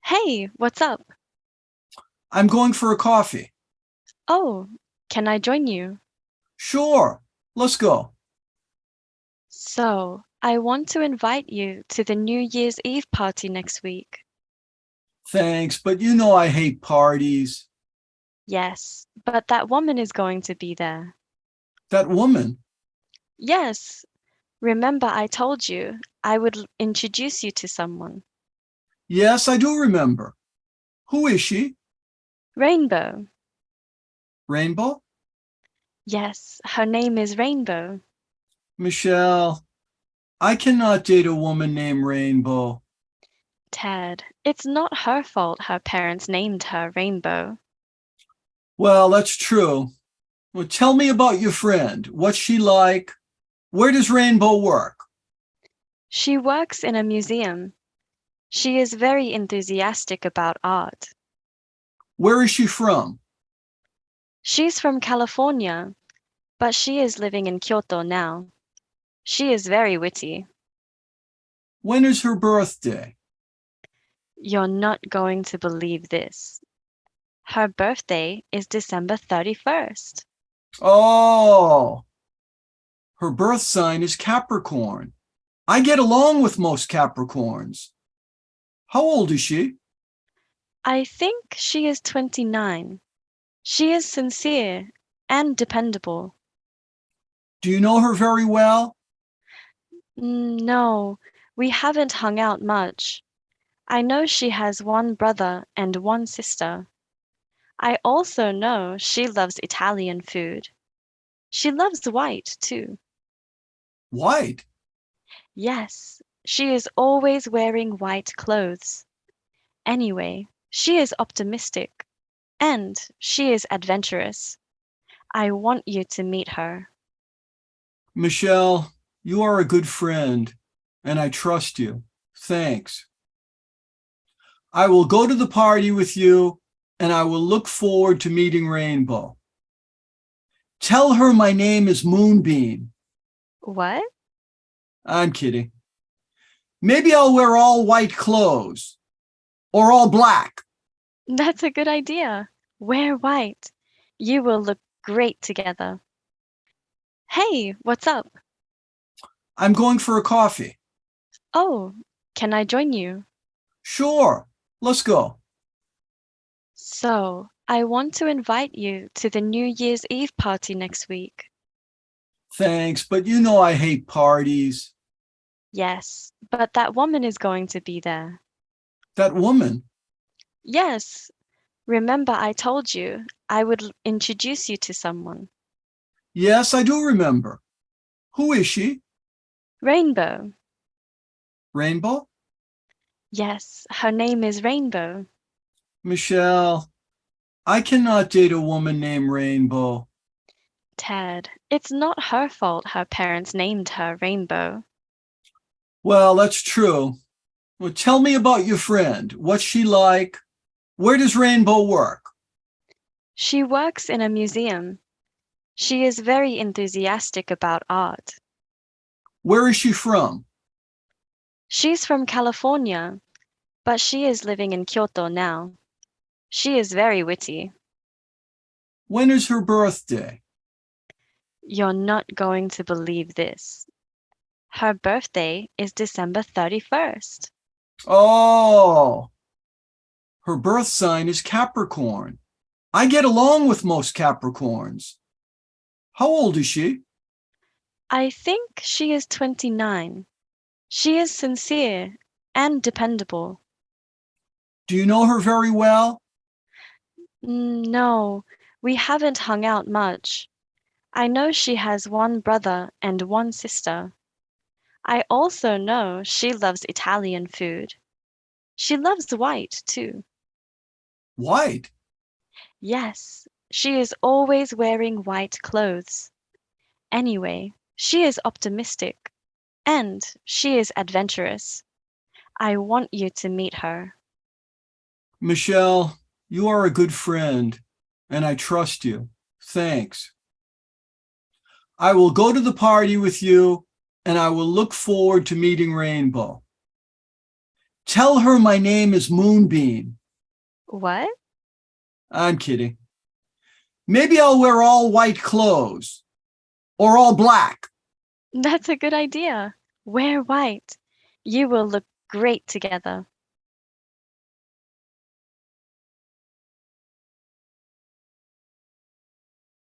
Hey, what's up? I'm going for a coffee. Oh, can I join you? Sure, let's go. So, I want to invite you to the New Year's Eve party next week. Thanks, but you know I hate parties. Yes, but that woman is going to be there. That woman? Yes, remember I told you I would introduce you to someone. Yes, I do remember. Who is she? Rainbow. Rainbow? Yes, her name is Rainbow. Michelle, I cannot date a woman named Rainbow. Ted, it's not her fault her parents named her Rainbow. Well, that's true. Well, tell me about your friend. What's she like? Where does Rainbow work? She works in a museum. She is very enthusiastic about art. Where is she from? She's from California, but she is living in Kyoto now. She is very witty. When is her birthday? You're not going to believe this. Her birthday is December 31st. Oh, her birth sign is Capricorn. I get along with most Capricorns. How old is she? I think she is 29. She is sincere and dependable. Do you know her very well? No, we haven't hung out much. I know she has one brother and one sister. I also know she loves Italian food. She loves white too. White. Yes, she is always wearing white clothes. Anyway, she is optimistic and she is adventurous. I want you to meet her. Michelle, you are a good friend, and I trust you. Thanks. I will go to the party with you, and I will look forward to meeting Rainbow. Tell her my name is Moonbeam. What? I'm kidding. Maybe I'll wear all white clothes or all black. That's a good idea. Wear white. You will look great together. Hey, what's up? I'm going for a coffee. Oh, can I join you? Sure, let's go. So, I want to invite you to the New Year's Eve party next week. Thanks, but you know I hate parties. Yes, but that woman is going to be there. That woman? Yes, remember I told you I would introduce you to someone. Yes, I do remember. Who is she? Rainbow. Rainbow? Yes, her name is Rainbow. Michelle, I cannot date a woman named Rainbow. Ted, it's not her fault her parents named her Rainbow. Well, that's true. Well, tell me about your friend. What's she like? Where does Rainbow work? She works in a museum. She is very enthusiastic about art. Where is she from? She's from California, but she is living in Kyoto now. She is very witty. When is her birthday? You're not going to believe this. Her birthday is December 31st. Oh, her birth sign is Capricorn. I get along with most Capricorns. How old is she? I think she is 29. She is sincere and dependable. Do you know her very well? No, we haven't hung out much. I know she has one brother and one sister. I also know she loves Italian food. She loves white too. White. Yes, she is always wearing white clothes. Anyway, she is optimistic and she is adventurous. I want you to meet her. Michelle, you are a good friend, and I trust you. Thanks. I will go to the party with you, and I will look forward to meeting Rainbow. Tell her my name is Moonbeam. What? I'm kidding. Maybe I'll wear all white clothes or all black. That's a good idea. Wear white. You will look great together.